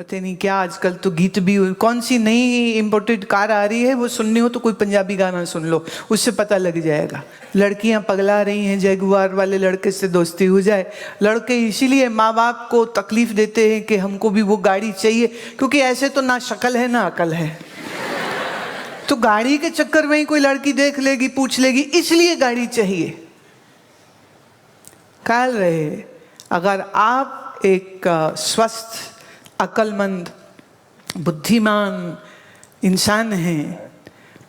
पता नहीं क्या आजकल तो गीत भी, कौन सी नई इम्पोर्टेड कार आ रही है वो सुननी हो तो कोई पंजाबी गाना सुन लो, उससे पता लग जाएगा। लड़कियां पगला रही हैं, जैगुआर वाले लड़के से दोस्ती हो जाए। लड़के इसीलिए माँ बाप को तकलीफ देते हैं कि हमको भी वो गाड़ी चाहिए, क्योंकि ऐसे तो ना शक्ल है ना अकल है। तो गाड़ी के चक्कर में ही कोई लड़की देख लेगी, पूछ लेगी, इसलिए गाड़ी चाहिए। ख्याल रहे, अगर आप एक स्वस्थ, अक्लमंद, बुद्धिमान इंसान हैं,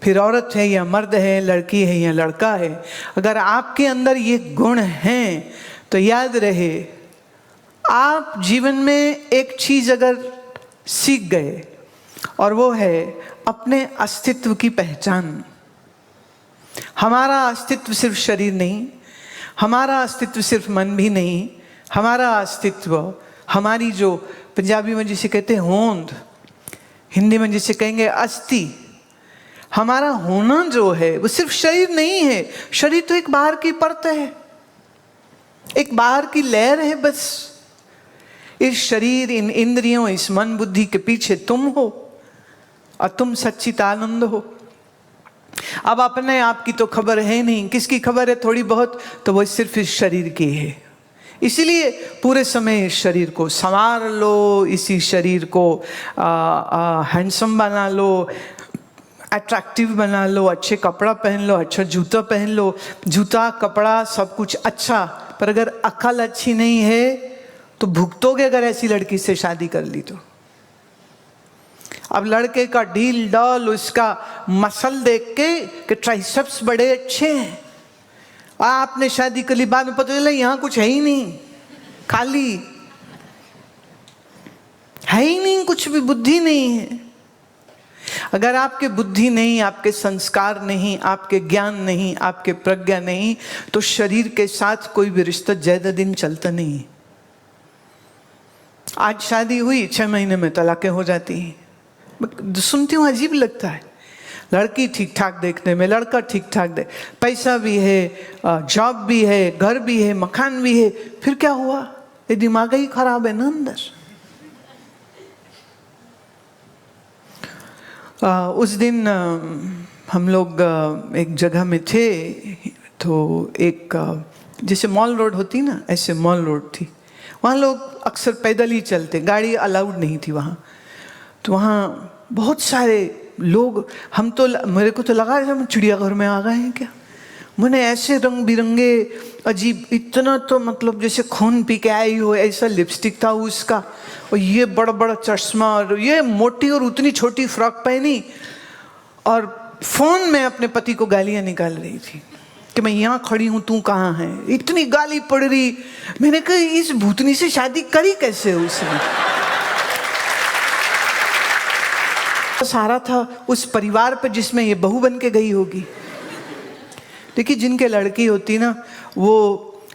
फिर औरत है या मर्द है, लड़की है या लड़का है, अगर आपके अंदर ये गुण हैं तो याद रहे, आप जीवन में एक चीज अगर सीख गए और वो है अपने अस्तित्व की पहचान। हमारा अस्तित्व सिर्फ शरीर नहीं, हमारा अस्तित्व सिर्फ मन भी नहीं, हमारा अस्तित्व, हमारी जो पंजाबी में जिसे कहते हैं होंद, हिंदी में जिसे कहेंगे अस्थि, हमारा होना जो है वो सिर्फ शरीर नहीं है। शरीर तो एक बाहर की परत है, एक बाहर की लहर है बस। इस शरीर, इन इंद्रियों, इस मन बुद्धि के पीछे तुम हो और तुम सच्चिदानंद हो। अब अपने आप की तो खबर है नहीं, किसकी खबर है थोड़ी बहुत, तो वो सिर्फ इस शरीर की है। इसीलिए पूरे समय इस शरीर को संवार लो, इसी शरीर को हैंडसम बना लो, अट्रैक्टिव बना लो, अच्छे कपड़ा पहन लो, अच्छा जूता पहन लो। जूता, कपड़ा, सब कुछ अच्छा, पर अगर अकल अच्छी नहीं है तो भुगतोगे अगर ऐसी लड़की से शादी कर ली तो। अब लड़के का ढील डॉल, उसका मसल देख के कि ट्राइसेप्स बड़े अच्छे हैं, आपने शादी कर ली, बाद में पता चला यहां कुछ है ही नहीं, खाली है ही नहीं, कुछ भी बुद्धि नहीं है। अगर आपके बुद्धि नहीं, आपके संस्कार नहीं, आपके ज्ञान नहीं, आपके प्रज्ञा नहीं, तो शरीर के साथ कोई भी रिश्ता ज्यादा दिन चलता नहीं। आज शादी हुई, 6 महीने में तलाकें हो जाती हैं। सुनती हूँ अजीब लगता है। लड़की ठीक ठाक देखने में, लड़का ठीक ठाक दे, पैसा भी है, जॉब भी है, घर भी है, मकान भी है, फिर क्या हुआ? ये दिमाग ही खराब है ना अंदर। उस दिन हम लोग एक जगह में थे, तो एक जैसे मॉल रोड होती ना, ऐसे मॉल रोड थी। वहाँ लोग अक्सर पैदल ही चलते, गाड़ी अलाउड नहीं थी वहाँ। तो वहाँ बहुत सारे लोग, हम तो, मेरे को तो लगा हम चिड़ियाघर में आ गए हैं क्या। मैंने ऐसे रंग बिरंगे अजीब, इतना तो मतलब जैसे खून पी के आई हो ऐसा लिपस्टिक था उसका, और ये बड़ा बड़ा चश्मा, और ये मोटी और उतनी छोटी फ्रॉक पहनी, और फोन में अपने पति को गालियां निकाल रही थी कि मैं यहाँ खड़ी हूँ, तू कहाँ है। इतनी गाली पड़ रही। मैंने कहा इस भूतनी से शादी करी कैसे उसने। सारा था उस परिवार पर जिसमें ये बहू बन के गई होगी। देखिए, जिनके लड़की होती ना, वो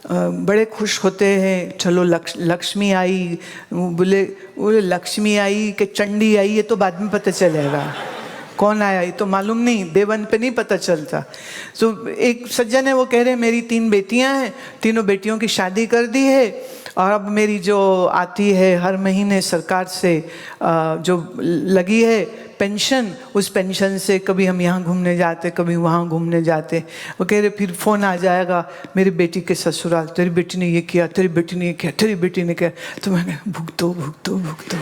बड़े खुश होते हैं, चलो लक्ष्मी आई, बोले लक्ष्मी आई कि चंडी आई, ये तो बाद में पता चलेगा। कौन आया ये तो मालूम नहीं, देवन पे नहीं पता चलता। तो एक सज्जन है, वो कह रहे हैं मेरी 3 बेटियां हैं, तीनों बेटियों की शादी कर दी है, और अब मेरी जो आती है हर महीने सरकार से जो लगी है पेंशन, उस पेंशन से कभी हम यहाँ घूमने जाते, कभी वहाँ घूमने जाते। वो कह रहे फिर फ़ोन आ जाएगा मेरी बेटी के ससुराल, तेरी बेटी ने ये किया, तेरी बेटी ने ये किया, तेरी बेटी ने किया। तो मैंने भुगतो भुगतो भुगतो।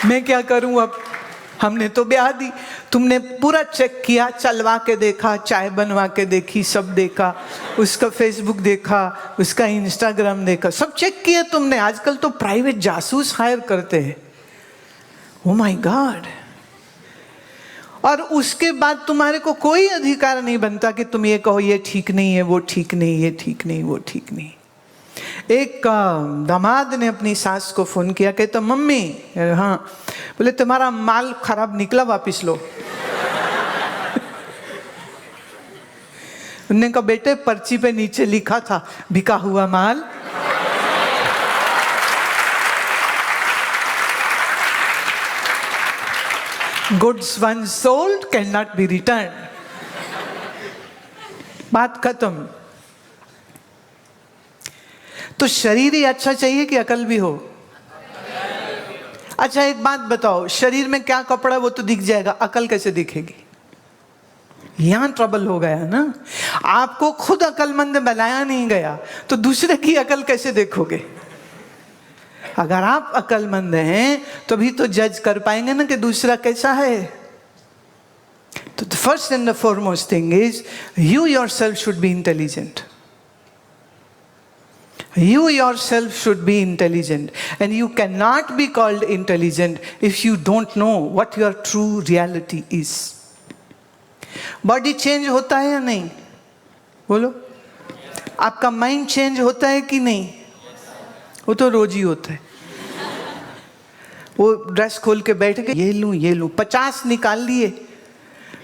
मैं क्या करूं अब? हमने तो ब्याह दी, तुमने पूरा चेक किया, चलवा के देखा, चाय बनवा के देखी, सब देखा, उसका फेसबुक देखा, उसका इंस्टाग्राम देखा, सब चेक किया तुमने। आजकल तो प्राइवेट जासूस हायर करते हैं। Oh my God. और उसके बाद तुम्हारे को कोई अधिकार नहीं बनता कि तुम ये कहो ये ठीक नहीं है, वो ठीक नहीं, ये ठीक नहीं, वो ठीक नहीं। एक दामाद ने अपनी सास को फोन किया, कहता मम्मी, हाँ, बोले तुम्हारा माल खराब निकला, वापिस लो। उन्होंने कहा बेटे पर्ची पे नीचे लिखा था बिका हुआ माल। Goods once sold cannot be returned। बात खत्म। तो शरीर ही अच्छा चाहिए कि अकल भी हो? अच्छा एक बात बताओ, शरीर में क्या कपड़ा वो तो दिख जाएगा, अकल कैसे दिखेगी? यहां ट्रबल हो गया ना। आपको खुद अकलमंद बनाया नहीं गया तो दूसरे की अकल कैसे देखोगे? अगर आप अकलमंद हैं तो भी तो जज कर पाएंगे ना कि दूसरा कैसा है। तो the first and the foremost thing is you yourself should be intelligent. You yourself should be intelligent, and you cannot be called intelligent if you don't know what your true reality is. Body change होता है या नहीं? बोलो। आपका mind change होता है कि नहीं? वो तो रोज ही होता है। वो ड्रेस खोल के बैठ के ये लूं 50 निकाल लिए,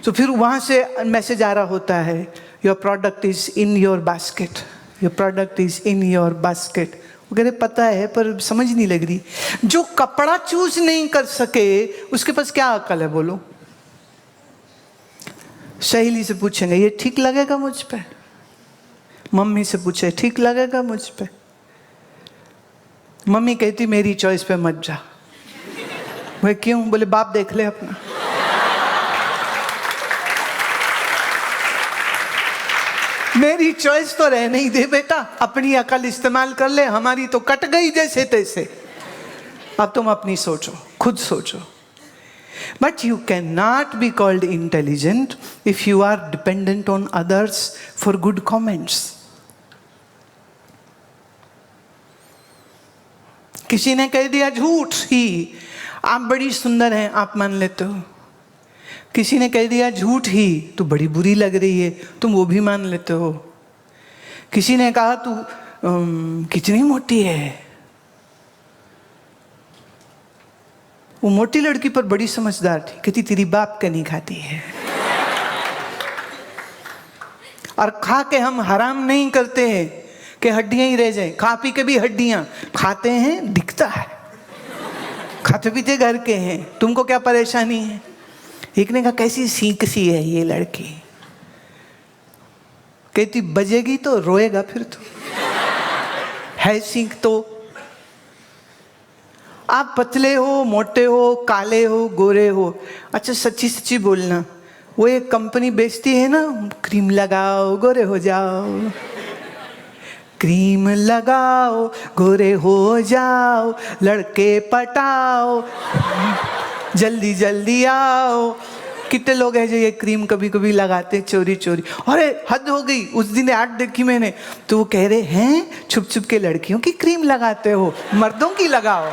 तो फिर वहां से मैसेज आ रहा होता है your product is in your basket, your product is in your basket वगैरह। पता है पर समझ नहीं लग रही। जो कपड़ा चूज नहीं कर सके उसके पास क्या अकल है? बोलो। सहेली से पूछेंगे ये ठीक लगेगा मुझ पे? मम्मी से पूछे ठीक लगेगा मुझ पे? मम्मी कहती मेरी चॉइस पे मत जा। वह क्यों? बोले बाप देख ले अपना। मेरी चॉइस तो रहने ही दे बेटा, अपनी अकल इस्तेमाल कर ले, हमारी तो कट गई जैसे तैसे। अब तुम अपनी सोचो, खुद सोचो। But you cannot be called intelligent if you are dependent on others for good comments. किसी ने कह दिया झूठ ही, आप बड़ी सुंदर हैं, आप मान लेते हो। किसी ने कह दिया झूठ ही, तो बड़ी बुरी लग रही है, तुम वो भी मान लेते हो। किसी ने कहा तू कितनी मोटी है, वो मोटी लड़की पर बड़ी समझदार थी, कहती तेरी बाप का नहीं खाती है। और खा के हम हराम नहीं करते हैं कि हड्डियां ही रह जाएं, खा पी के भी हड्डियां खाते हैं, दिखता है, खाते पीते घर के हैं, तुमको क्या परेशानी है? एक ने कहा कैसी सीख सी है ये लड़की, कहती बजेगी तो रोएगा फिर तो है सीख। तो आप पतले हो, मोटे हो, काले हो, गोरे हो, अच्छा सच्ची सच्ची बोलना, वो एक कंपनी बेचती है ना, क्रीम लगाओ गोरे हो जाओ, क्रीम लगाओ गोरे हो जाओ, लड़के पटाओ जल्दी जल्दी आओ। कितने लोग हैं जो ये क्रीम कभी कभी लगाते चोरी चोरी? अरे हद हो गई, उस दिन ऐड देखी मैंने, तो वो कह रहे हैं छुप छुप के लड़कियों की क्रीम लगाते हो, मर्दों की लगाओ।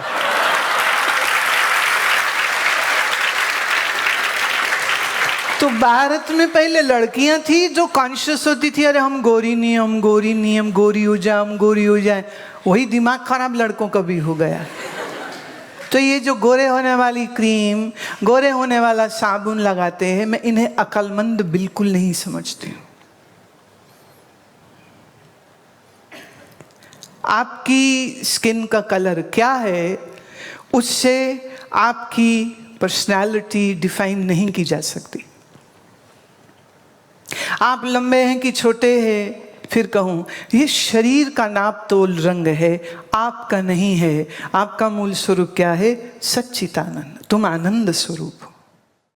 तो भारत में पहले लड़कियां थी जो कॉन्शियस होती थी, अरे हम गोरी नहीं, हम गोरी नहीं, हम गोरी हो जाए, हम गोरी हो जाए। वही दिमाग खराब लड़कों का भी हो गया। तो ये जो गोरे होने वाली क्रीम, गोरे होने वाला साबुन लगाते हैं, मैं इन्हें अक्लमंद बिल्कुल नहीं समझती हूँ। आपकी स्किन का कलर क्या है, उससे आपकी पर्सनालिटी डिफाइन नहीं की जा सकती। आप लंबे हैं कि छोटे हैं, फिर कहूँ ये शरीर का नाप तोल रंग है, आपका नहीं है। आपका मूल स्वरूप क्या है? सच्चिदानंद। तुम आनंद स्वरूप हो।